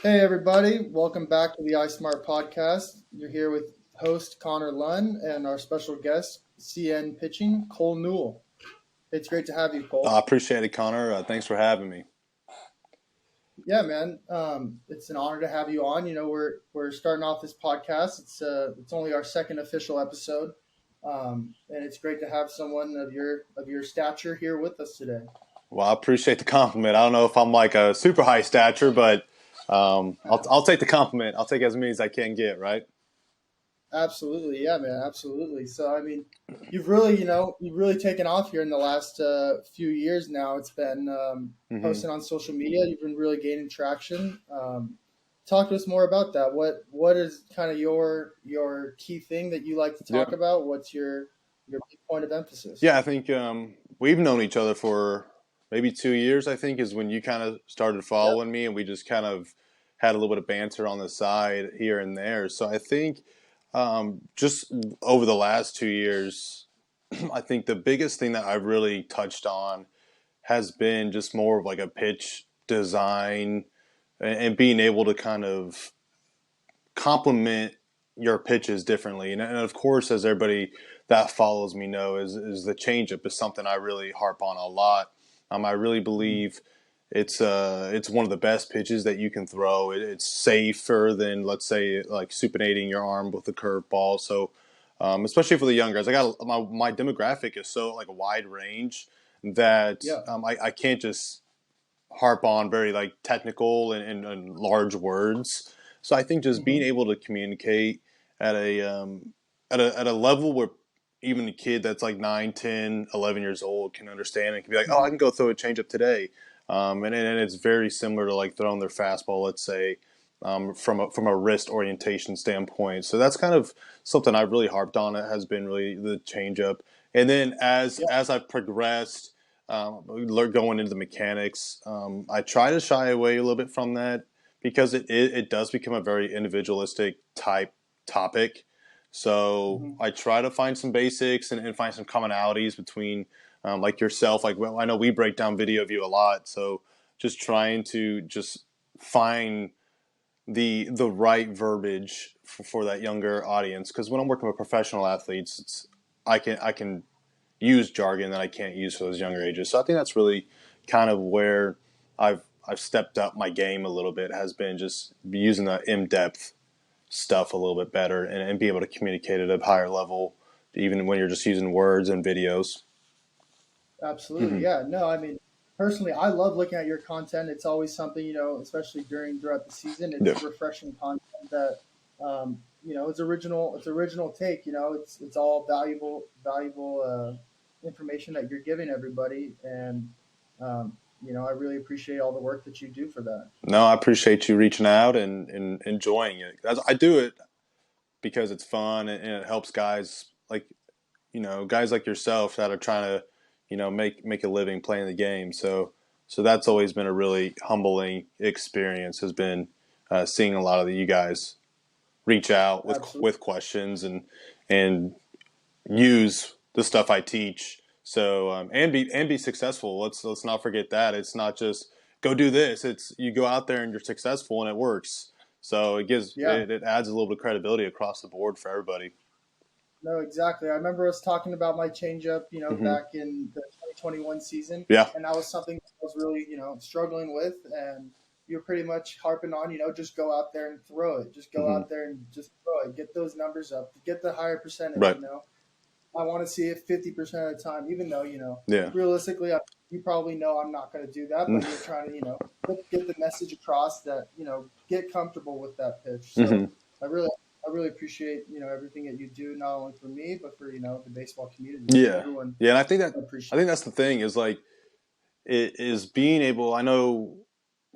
Hey everybody, welcome back to the IsmART podcast. You're here with host Connor Lunn and our special guest, CN Pitching, Cole Newell. It's great to have you, I Cole. appreciate it, Connor. Thanks for having me. Yeah, man, it's an honor to have you on. We're starting off this podcast. It's only our second official episode, and it's great to have someone of your stature here with us today. Well, I appreciate the compliment. I don't know if I'm like a super high stature, but I'll take the compliment. I'll take as many as I can get, right? Absolutely, yeah, man, absolutely. So, I mean, you've really taken off here in the last few years. Now, it's been hmm posting on social media. You've been really gaining traction. Talk to us more about that. What is kind of your key thing that you like to Yeah. talk about? What's your big point of emphasis? Yeah, I think we've known each other for maybe 2 years, I think, is when you kind of started Yep. following me, and we just kind of had a little bit of banter on the side here and there. So I think just over the last 2 years, I think the biggest thing that I've really touched on has been just more of like a pitch design and being able to kind of complement your pitches differently. And of course, as everybody that follows me know, is the changeup is something I really harp on a lot. I really Mhm. believe it's one of the best pitches that you can throw. It's safer than, let's say, like supinating your arm with a curveball. So especially for the young guys, I got my demographic is so like a wide range that Yeah. I can't just harp on very like technical and large words. So I think just being hmm able to communicate at a level where even a kid that's like 9, 10, 11 years old can understand and can be like, oh, I hmm can go throw a changeup today. And it's very similar to like throwing their fastball, let's say, from a wrist orientation standpoint. So that's kind of something I've really harped on. It has been really the changeup. And then as Yeah. as I've progressed, going into the mechanics, I try to shy away a little bit from that because it does become a very individualistic type topic. So hmm I try to find some basics and find some commonalities between like yourself. Like, well, I know we break down video of you a lot, so just trying to just find the right verbiage for that younger audience. Because when I'm working with professional athletes, I can use jargon that I can't use for those younger ages. So I think that's really kind of where I've stepped up my game a little bit. Has been just using the in depth stuff a little bit better and be able to communicate at a higher level, even when you're just using words and videos. Absolutely. Mm-hmm. Yeah. No, I mean, personally, I love looking at your content. It's always something, especially throughout the season. Yeah. It's refreshing content that, it's original. It's original take. It's all valuable information that you're giving everybody, and I really appreciate all the work that you do for that. No, I appreciate you reaching out and enjoying it. I do it because it's fun and it helps guys like guys like yourself that are trying to make a living playing the game. So that's always been a really humbling experience. Has been seeing a lot of you guys reach out Absolutely. with questions and use the stuff I teach. So and be successful. Let's not forget that it's not just go do this. It's you go out there and you're successful and it works. So Yeah. it adds a little bit of credibility across the board for everybody. No, exactly. I remember us talking about my changeup, hmm back in the 2021 season, Yeah. and that was something I was really, struggling with. And you're pretty much harping on, just go out there and throw it. Just go hmm out there and just throw it. Get those numbers up. Get the higher percentage. Right. I want to see it 50% of the time, even though Yeah. realistically, you probably know I'm not going to do that. But you're trying to, get the message across that get comfortable with that pitch. So hmm I really I really appreciate everything that you do, not only for me but for the baseball community. Yeah. Everyone Yeah. And I appreciates. think that's the thing is like it is being able. I know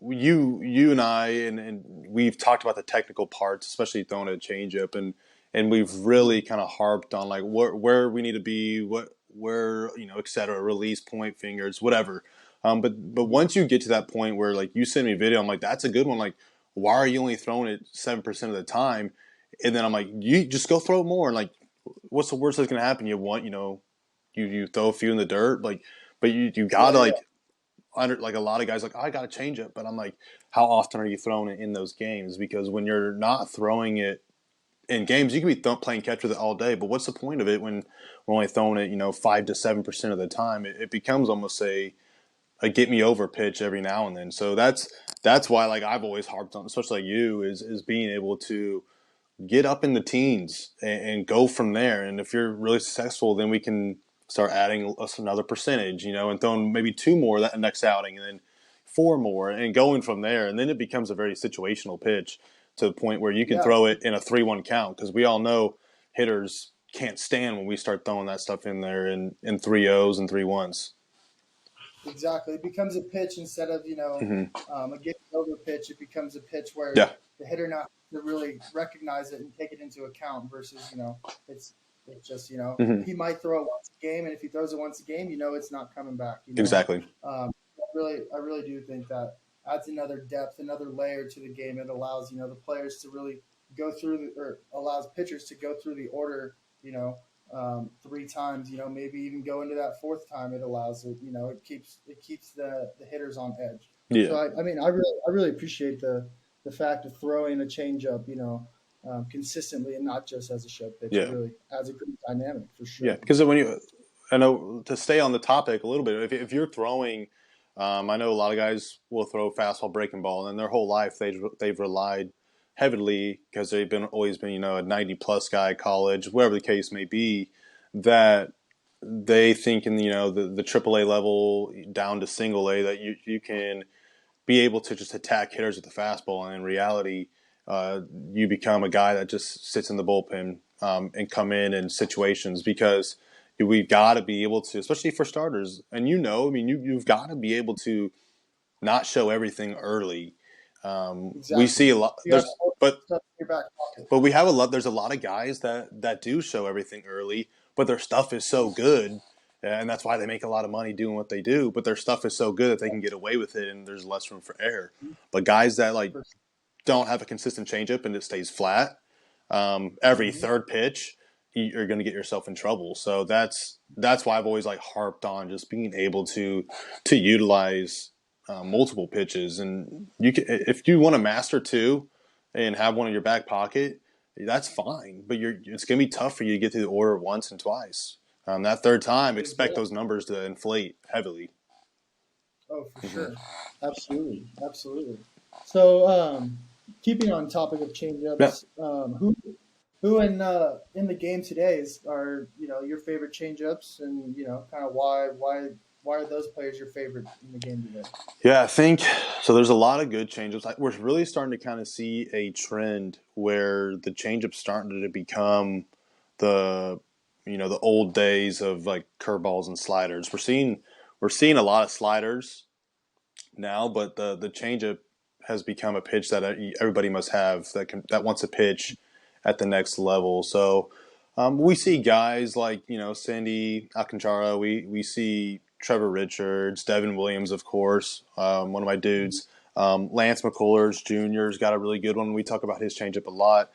you and I and we've talked about the technical parts, especially throwing a changeup, and we've Mhm. really kind of harped on like where we need to be, what where et cetera, release point, fingers, whatever. But Yeah, once you get to that point where like you send me a video, I'm like that's a good one. Like why are you only throwing it 7% of the time? And then I'm like you just go throw more. And like what's the worst that's gonna happen? You throw a few in the dirt, like but you yeah, gotta yeah. like under like a lot of guys like, oh, I got to change it, but I'm like, how often are you throwing it in those games? Because when you're not throwing it in games, you can be playing catch with it all day, but what's the point of it when we're only throwing it, 5 to 7% of the time? It becomes almost a get me over pitch every now and then. So that's why like I've always harped on, especially like you, is being able to get up in the teens and go from there. And if you're really successful, then we can start adding us another percentage, and throwing maybe 2 more that next outing, and then 4 more, and going from there. And then it becomes a very situational pitch to the point where you can Yeah, throw it in a 3-1 count, because we all know hitters can't stand when we start throwing that stuff in there in 3-0s and 3-1s. exactly. It becomes a pitch instead of Mm-hmm. a getting over pitch. It becomes a pitch where Yeah. the hitter not to really recognize it and take it into account versus it's just Mm-hmm. he might throw it once a game, and if he throws it once a game, it's not coming back. Exactly. I really do think that adds another depth, another layer to the game. It allows the players to really go through or allows pitchers to go through the order. 3 times. Maybe even go into that fourth time. It allows it. It keeps the hitters on edge. Yeah. So I really appreciate the fact of throwing a changeup. Consistently and not just as a show pitch. It Yeah. really adds a great dynamic for Yeah. sure. Because I know, to stay on the topic a little bit, if you're throwing, I know a lot of guys will throw fastball, breaking ball, and their whole life they've relied heavily, because they've always been a 90+ guy, college, whatever the case may be, that they think in the AAA level down to single A that you can be able to just attack hitters with the fastball, and in reality, you become a guy that just sits in the bullpen, and come in situations, because we've got to be able to, especially for starters, and I mean, you've got to be able to not show everything early. We Exactly. see a lot. You have to hold But stuff in your back pocket. we have a lot. There's a lot of guys that do show everything early, but their stuff is so good, and that's why they make a lot of money doing what they do. But their stuff is so good that they can get away with it, and there's less room for error. But guys that like don't have a consistent changeup and it stays flat, every Mm-hmm. third pitch, you're going to get yourself in trouble. So that's why I've always like harped on just being able to utilize multiple pitches. And if you want to master 2 and have one in your back pocket, that's fine. But it's going to be tough for you to get through the order once and twice. That third time, expect those numbers to inflate heavily. Oh, for Mm-hmm. sure. Absolutely. Absolutely. So, keeping on topic of Yeah. changeups, who in the game today are your favorite changeups, and kind of why are those players your favorite in the game today? Yeah, I think so. There's a lot of good changeups. We're really starting to kind of see a trend where the changeup's starting to become the the old days of like curveballs and sliders. We're seeing a lot of sliders now, but the changeup has become a pitch that everybody must have that wants to pitch at the next level. So we see guys like Sandy Alcantara. We see Trevor Richards, Devin Williams, of course, one of my dudes. Lance McCullers Jr.'s got a really good one. We talk about his changeup a lot.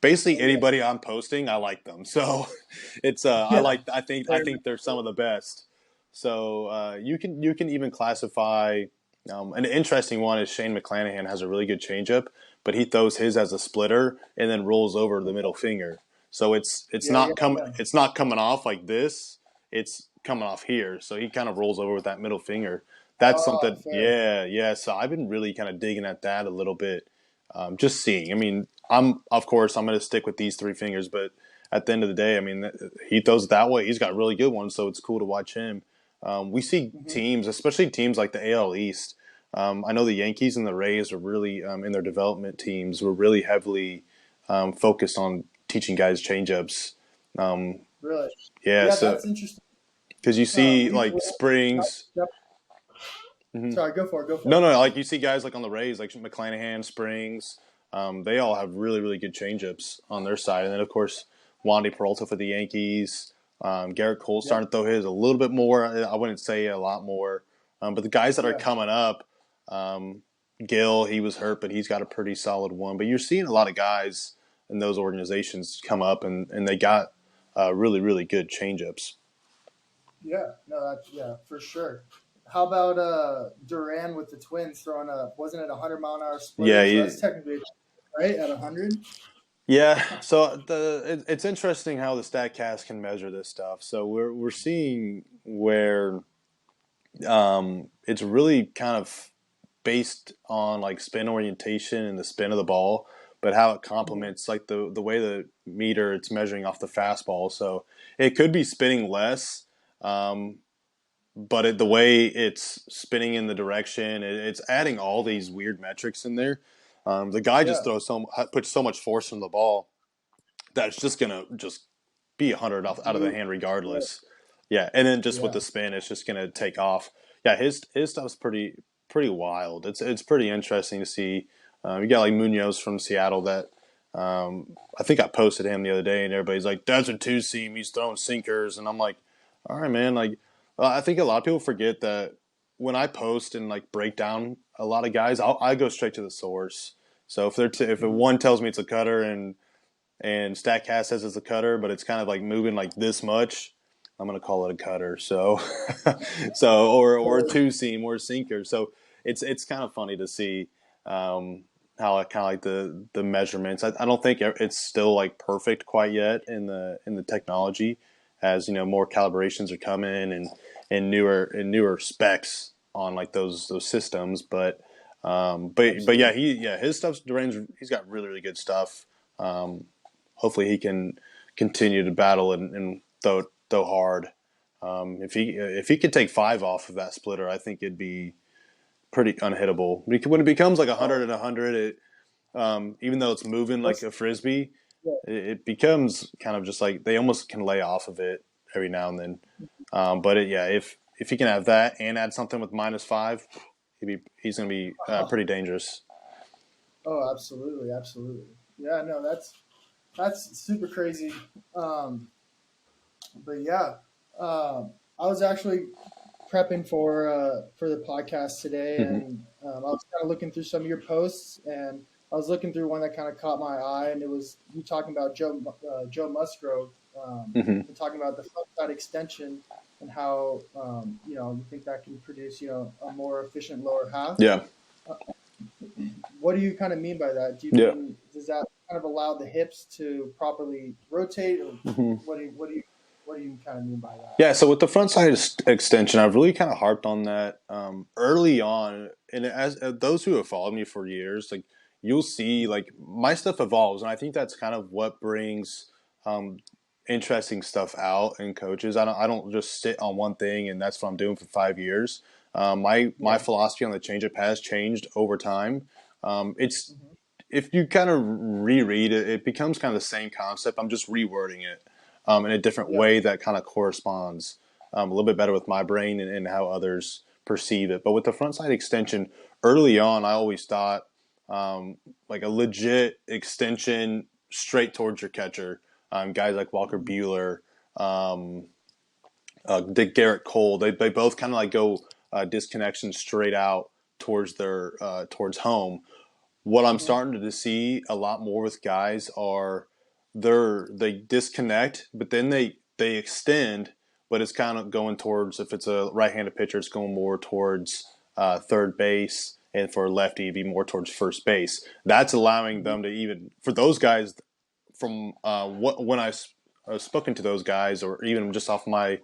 Basically, Oh yeah, anybody I'm posting, I like them. So it's yeah. I think they're some of the best. So you can even classify. An interesting one is Shane McClanahan has a really good changeup, but he throws his as a splitter and then rolls over the middle finger. So Yeah, yeah, yeah. it's not coming off like this. It's coming off here. So he kind of rolls over with that middle finger. That's Oh, something. fair. Yeah, yeah. So I've been really kind of digging at that a little bit. Just seeing. I mean, of course I'm going to stick with these 3 fingers, but at the end of the day, I mean, he throws it that way. He's got really good ones, so it's cool to watch him. We see Hmm. teams, especially teams like the AL East. I know the Yankees and the Rays are really in their development teams were really heavily focused on teaching guys changeups. Um, Really? yeah, Yeah, so that's interesting. because you see We like Springs. yep. Mhm. Sorry, go for it. Go for No, it. no, like you see guys like on the Rays, like McClanahan, Springs. They all have really, really good changeups on their side, and then of course Wandy Peralta for the Yankees. Garrett Cole Yep. starting to throw his a little bit more. I wouldn't say a lot more, but the guys that are Yeah. coming up, um, Gill, he was hurt, but he's got a pretty solid one. But you're seeing a lot of guys in those organizations come up, and they got really, really good changeups. Yeah. No, that's yeah, for sure. how about Duran with the Twins throwing a, wasn't it a 100-mile-an-hour Yeah, splitter? So that's technically right at 100. yeah. So it's interesting how the Statcast can measure this stuff. So we're seeing where it's really kind of based on like spin orientation and the spin of the ball, but how it complements like the way the meter it's measuring off the fastball. So it could be spinning less, um, but the way it's spinning in the direction, it's adding all these weird metrics in there. The guy just Yeah, puts so much force on the ball that's just gonna just be 100 out of the glue. hand Yeah, regardless. Yeah, and then just with yeah, the spin, it's just gonna take off. Yeah, his stuff's pretty wild. It's pretty interesting to see. You got like Munoz from Seattle that I think I posted him the other day, and everybody's like, "That's a two seam. He's throwing sinkers," and I'm like, "All right, man." Like, I think a lot of people forget that when I post and like break down a lot of guys, I go straight to the source. So if one tells me it's a cutter and Statcast says it's a cutter, but it's kind of like moving like this much, I'm gonna call it a cutter. So, or a two seam or a sinker. So it's kind of funny to see how I kind of like the measurements. I don't think it's still like perfect quite yet in the technology, as you know more calibrations are coming and newer specs on like those systems. But yeah, absolutely. his stuff's Duran's. He's got really good stuff. Hopefully he can continue to battle and throw hard. If he could take five off of that splitter, I think it'd be pretty unhittable. When it becomes like 100 Oh, and 100, even though it's moving like what's a frisbee, yeah, it becomes kind of just like they almost can lay off of it every now and then. But if he can have that and add something with -5, he's going to be pretty dangerous. oh, absolutely, absolutely. Yeah, no, that's super crazy. Um, but yeah, I was actually prepping for the podcast today, Mm-hmm. and I was kind of looking through some of your posts, and I was looking through one that kind of caught my eye, and it was you talking about Joe Musgrove, Mm-hmm. and talking about the front side extension and how you think that can produce a more efficient lower half. Yeah. Uh, what do you kind of mean by that? Do you Yeah. mean does that kind of allow the hips to properly rotate, or Mm-hmm. what do you kind of mean by that? Yeah, so with the front side extension, I've really kind of harped on that early on, and as those who have followed me for years, like you'll see, like my stuff evolves, and I think that's kind of what brings um, interesting stuff out in coaches. I don't just sit on one thing, and that's what I'm doing for 5 years. My Yeah. philosophy on the changeup has changed over time. It's Hmm. if you kind of reread it, it becomes kind of the same concept. I'm just rewording it in a different Yeah. way that kind of corresponds a little bit better with my brain and how others perceive it. But with the front side extension, early on, I always thought like a legit extension straight towards your catcher. Guys like Walker Mhm. Buehler, Dick Garrett Cole, they both kind of like go disconnection straight out towards towards home. What I'm Mhm. starting to see a lot more with guys are they disconnect, but then they extend, but it's kind of going towards if it's a right-handed pitcher, it's going more towards third base, and for a lefty, it'd be more towards first base. That's allowing Mhm. them to even for those guys from when I've spoken to those guys, or even just off my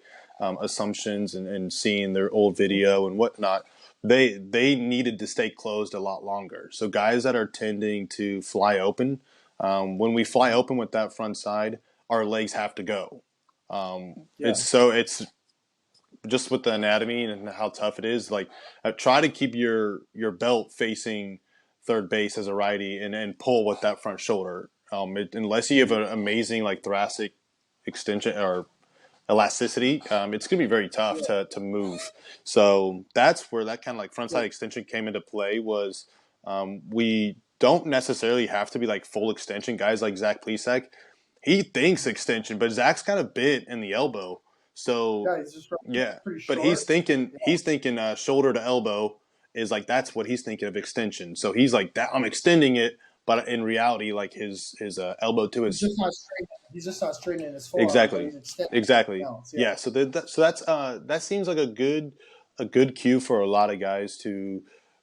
assumptions and seeing their old video and whatnot, they needed to stay closed a lot longer. So guys that are tending to fly open, when we fly Mhm. open with that front side, our legs have to go. Yeah. It's just with the anatomy and how tough it is. Like try to keep your belt facing third base as a righty and pull with that front shoulder. Unless you have Mhm. an amazing like thoracic extension or elasticity, it's going to be very tough Yeah. to move. So that's where that kind of like front Yeah. side extension came into play. Was we don't necessarily have to be like full extension guys like Zach Plesac. He thinks Mhm. extension, but Zach's kind of bit in the elbow. So Yeah. He's just yeah, pretty but he's short. thinking Yeah. he's thinking shoulder to elbow is like that's what he's thinking of extension. So he's like that I'm extending it, but in reality, like his elbow to He's his just not straight. He's just not straightening his forearm, but exactly he's extending exactly something else. Yeah. yeah. So that's that seems like a good a good cue for a lot of guys to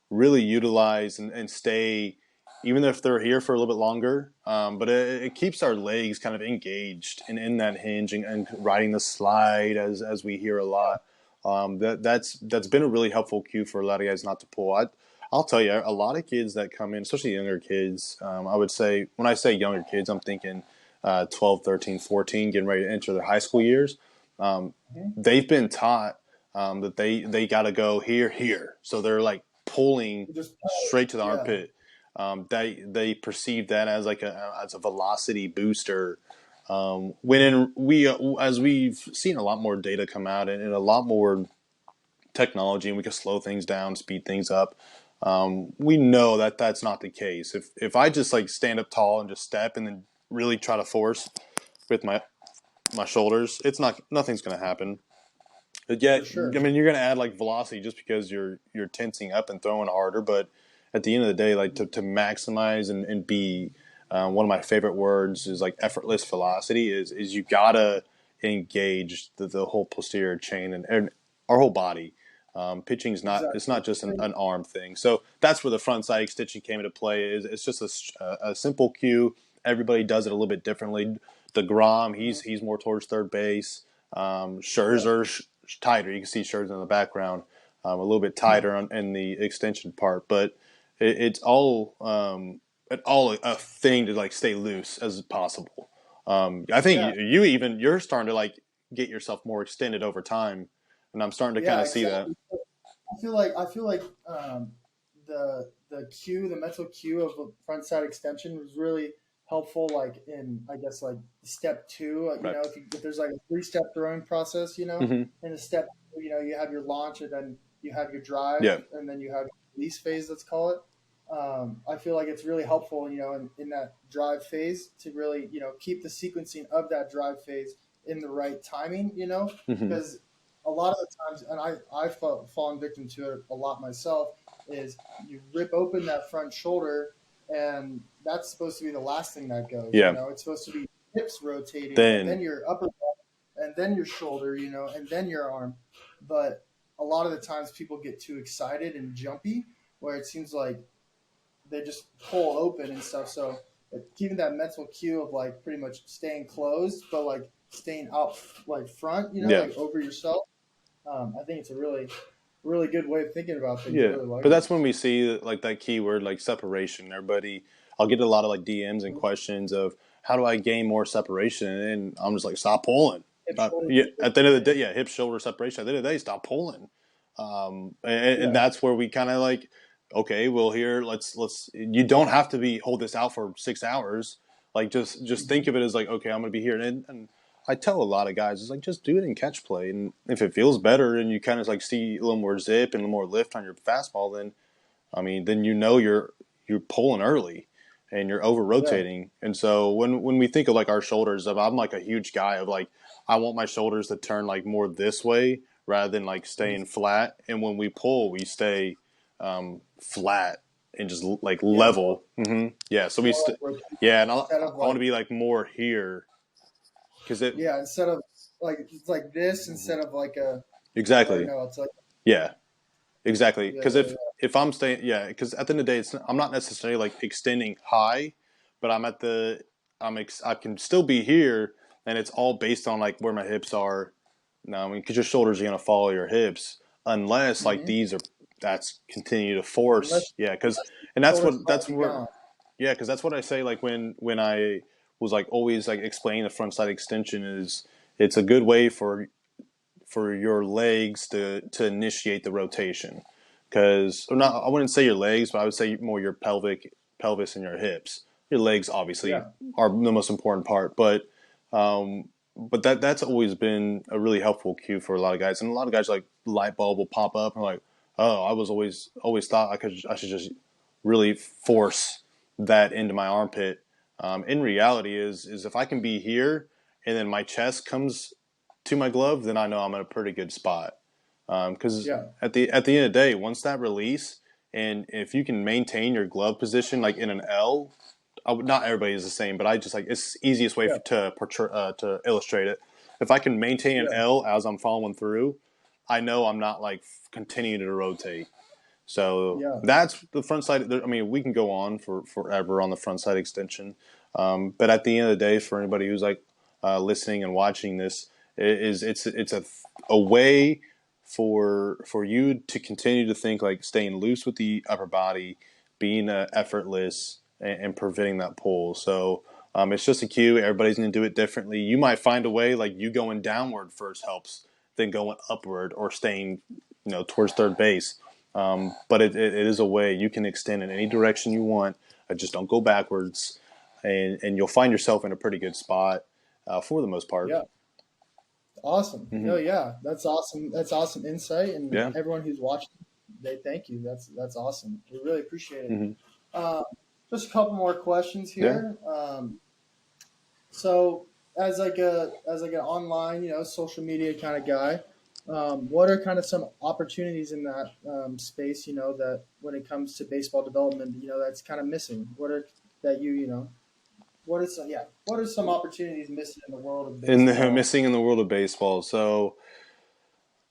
really utilize and stay, even if they're here for a little bit longer. But it keeps our legs kind of engaged and in that hinge and riding the slide as we hear a lot. That's been a really helpful cue for a lot of guys not to pull. I'll tell you, a lot of kids that come in, especially younger kids, I would say, when I say younger kids, I'm thinking 12, 13, 14, getting ready to enter their high school years. Mhm. They've been taught that they got to go here, here. So they're like pulling Just straight to the yeah, armpit. They perceive that as like as a velocity booster. When as we've seen a lot more data come out and a lot more technology, and we can slow things down, speed things up. We know that that's not the case. If I just like stand up tall and just step and then really try to force with my shoulders, it's not nothing's going to happen. But for yet, sure. I mean, you're going to add like velocity just because you're tensing up and throwing harder. But at the end of the day, like to maximize and be one of my favorite words is like effortless velocity. Is you gotta engage the whole posterior chain and our whole body. Pitching is not it's Exactly. not just an arm thing. So that's where the front side extension came into play. It's just a simple cue. Everybody does it a little bit differently. DeGrom, Mhm. he's more towards third base. Yeah. Scherzer tighter. You can see Scherzer in the background, a little bit tighter in the extension part, but it's all a thing to like stay loose as possible. I think Yeah. you're starting to like get yourself more extended over time, and I'm starting to kind Yeah. of see that. Exactly. I feel like the cue, the mental cue of a front side extension was really helpful. Like in, I guess, like step two. You Right. know, if there's like a 3-step throwing process, Mm-hmm. in a step, you have your launch, and then you have your drive, Yeah. and then you have your release phase. Let's call it. I feel like it's really helpful, in that drive phase to really, keep the sequencing of that drive phase in the right timing, Mm-hmm. because a lot of the times, and I've fallen victim to it a lot myself, is you rip open that front shoulder, and that's supposed to be the last thing that goes. Yeah. It's supposed to be hips rotating, and Then then your upper back, and then your shoulder, and then your arm. But a lot of the times, people get too excited and jumpy, where it seems like they just pull open and stuff. So keeping that mental cue of like pretty much staying closed, but like staying out like front, yeah. like over yourself. I think it's a really, really good way of thinking about things. I Yeah, really like but it. that's when we see like that keyword like separation. Everybody, I'll get a lot of like DMs and Mhm. questions of how do I gain more separation, and I'm just like stop pulling. Hip shoulder Yeah, at the end of the day, separation. yeah, hip shoulder separation. At the end of the day, stop pulling. And Yeah. that's where we kind of like, okay, well here let's. You don't have to be hold this out for 6 hours. Like just Mm-hmm. think of it as like okay, I'm gonna be here and I tell a lot of guys, it's like just do it in catch play, and if it feels better and you kind of like see a little more zip and a little more lift on your fastball, then I mean, then you're pulling early, and you're over Yeah. rotating. And so when we think of like our shoulders, I'm like a huge guy of like I want my shoulders to turn like more this way rather than like Mhm. staying flat. And when we pull, we stay flat and just like Yeah. level. Yeah, so More like rotation yeah, and instead of I want like, to be like more here because it yeah, instead of like, it's like this mhm. instead of like a, or Exactly. no, it's like, Yeah, exactly. yeah, Because yeah, if I'm staying, yeah, because at the end of the day, I'm not necessarily like extending high, but I'm at the I can still be here, and it's all based on like where my hips are. Now, I mean, because your shoulders are gonna follow your hips, unless yeah. like Mm-hmm. these are that's continue to Unless, force. Yeah, because unless and the shoulders that's might be where gone. yeah, because that's what I say. Like when I was like always like explaining the front side extension is it's a good way for your legs to initiate the rotation. Because, or not, I wouldn't say your legs, but I would say more your pelvis, and your hips. Your legs obviously Yeah. are the most important part, but that's always been a really helpful cue for a lot of guys, and a lot of guys like light bulb will pop up and like, oh, I was always thought I should just really force that into my armpit. In reality, is if I can be here and then my chest comes to my glove, then I know I'm in a pretty good spot. Because Yeah. at the end of the day, once that release, and if you can maintain your glove position like in an L, not everybody is the same, but I just like it's the easiest way Yeah. to illustrate it. If I can maintain an Yeah. L as I'm following through, I know I'm not like continuing to rotate. So Yeah. that's the front side. I mean, we can go on for forever on the front side extension, but at the end of the day, for anybody who's like listening and watching this, it's a way for you to continue to think like staying loose with the upper body, being effortless, and preventing that pull. So it's just a cue. Everybody's going to do it differently. You might find a way like you going downward first helps, then going upward or staying, towards third base. But it is a way you can extend in any direction you want. Just don't go backwards, and you'll find yourself in a pretty good spot for the most part. Yeah. Awesome. Mm-hmm. No, yeah, that's awesome. That's awesome insight, and Yeah. everyone who's watching, they thank you. That's awesome. We really appreciate it. Mm-hmm. Uh, just a couple more questions Yeah. here. So as like an online, social media kind of guy, what are kind of some opportunities in that space? That when it comes to baseball development, that's kind of missing. What are that what are some opportunities missing in the world of And baseball? missing in the world of baseball. So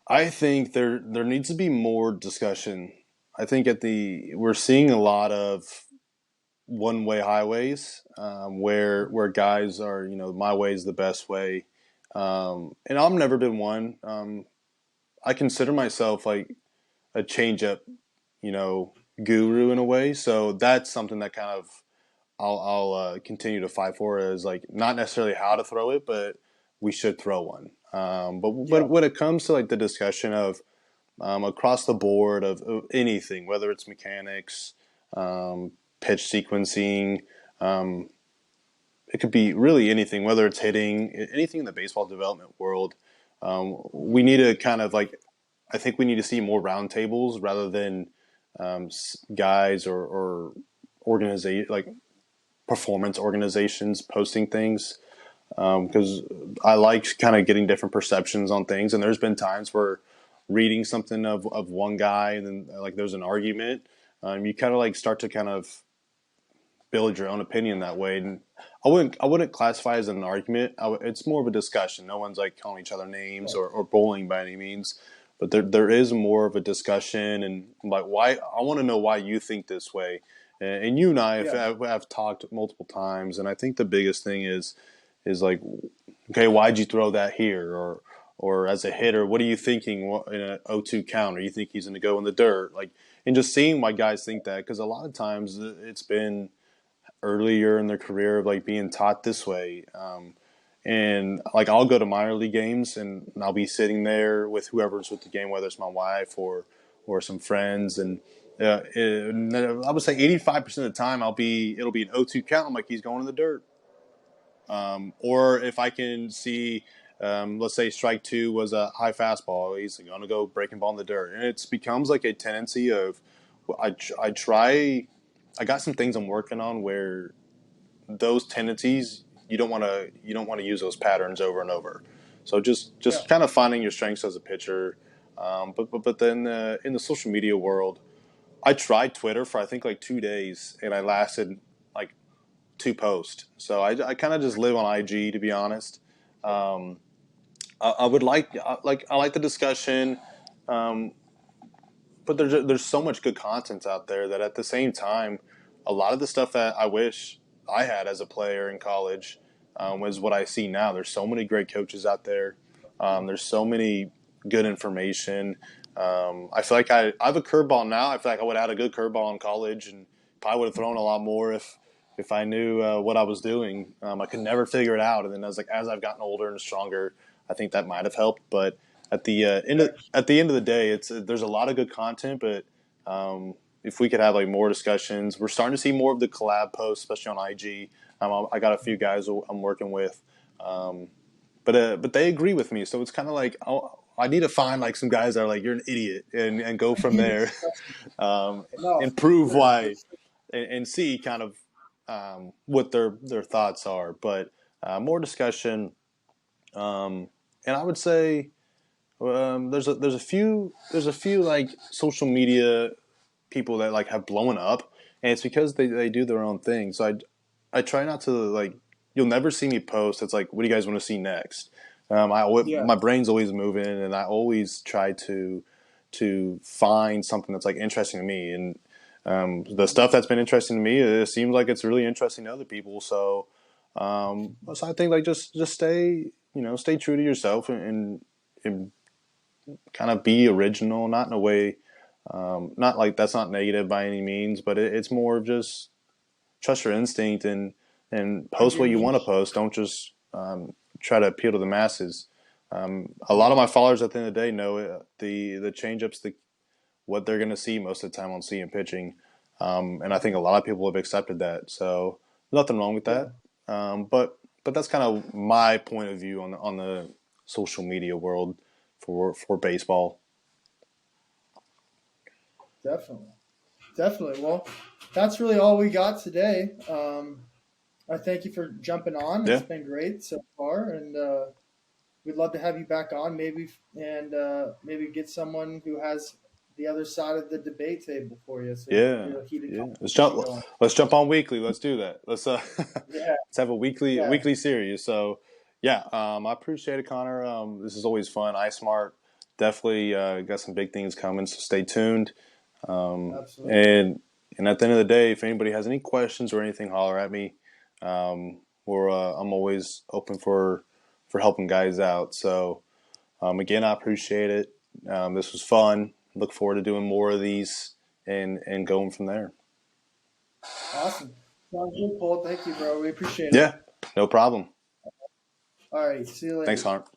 I think there needs to be more discussion. I think we're seeing a lot of one way highways where guys are my way is the best way, and I've never been one. I consider myself like a changeup, guru in a way. So that's something that kind of I'll continue to fight for is like not necessarily how to throw it, but we should throw one. But Yeah, when it comes to like the discussion of across the board of anything, whether it's mechanics, pitch sequencing, um, it could be really anything, whether it's hitting, anything in the baseball development world. We need to kind of like, I think we need to see more roundtables rather than guys or organization like performance organizations posting things because I like kind of getting different perceptions on things. And there's been times where reading something of one guy and then like there's an argument, you kind of like start to kind of build your own opinion that way. And I wouldn't classify as an argument. It's more of a discussion. No one's like calling each other names or bullying by any means, but there is more of a discussion and like why I want to know why you think this way. And you and I yeah, have talked multiple times, and I think the biggest thing is like, okay, why'd you throw that here? Or as a hitter, what are you thinking in an 0-2 count? Or you think he's going to go in the dirt? Like, and just seeing why guys think that, because a lot of times it's been earlier in their career of like being taught this way. And like I'll go to minor league games and I'll be sitting there with whoever's with the game, whether it's my wife or some friends, and I would say 85% of the time it'll be an 0-2 count. I'm like he's going in the dirt. Or if I can see, let's say strike two was a high fastball, he's going to go breaking ball in the dirt, and it becomes like a tendency of I try. I got some things I'm working on where those tendencies you don't want to use those patterns over and over. So yeah, just kind of finding your strengths as a pitcher. But then in the social media world, I tried Twitter for I think like 2 days, and I lasted like two posts. So I kind of just live on IG to be honest. Um, I would I like the discussion, um, but there's so much good content out there that at the same time, a lot of the stuff that I wish I had as a player in college was what I see now. There's so many great coaches out there. There's so many good information. I feel like I have a curveball now. I feel like I would have had a good curveball in college and probably would have thrown a lot more if I knew what I was doing. I could never figure it out, and then as I've gotten older and stronger, I think that might have helped. But yeah, at the end of the day, it's there's a lot of good content, but if we could have like more discussions, we're starting to see more of the collab posts, especially on IG. I got a few guys I'm working with, um, but they agree with me, so it's kind of like I need to find like some guys that are like you're an idiot and go from there, no, and for prove sure, why and see kind of what their thoughts are. But more discussion, and I would say there's a few like social media people that like have blown up, and it's because they do their own thing. So I try not to like. You'll never see me post. It's like, what do you guys want to see next? Yeah. My brain's always moving, and I always try to find something that's like interesting to me. And the stuff that's been interesting to me, it seems like it's really interesting to other people. So I think like just stay stay true to yourself and kind of be original, not in a way, not like that's not negative by any means, but it's more of just trust your instinct and Find post your what you want to niche. post. Don't just try to appeal to the masses. A lot of Yeah. my followers at the end of the day know the change ups, what they're going to see most of the time on seeing pitching. And I think a lot of people have accepted that. So nothing wrong with Yeah. that. But that's kind of my point of view on the social media world for baseball. Definitely. Definitely. Well, that's really all we got today. I thank you for jumping on. It's Yeah, been great so far, and we'd love to have you back on, maybe, and maybe get someone who has the other side of the debate table for you, so you yeah, get a heated yeah. conversation going. Let's jump on weekly. Let's do that. Let's Yeah, let's have a yeah, weekly series. So yeah, I appreciate it, Connor. This is always fun. IsmART definitely got some big things coming, so stay tuned. Um, absolutely. and and at the end of the day, if anybody has any questions or anything, holler at me. Or I'm always open for helping guys out. So again, I appreciate it. This was fun. Look forward to doing more of these and going from there. Awesome. Sounds good, Paul. Thank you, bro. We appreciate it. Yeah, no problem. All right. See you Thanks, later. Connor.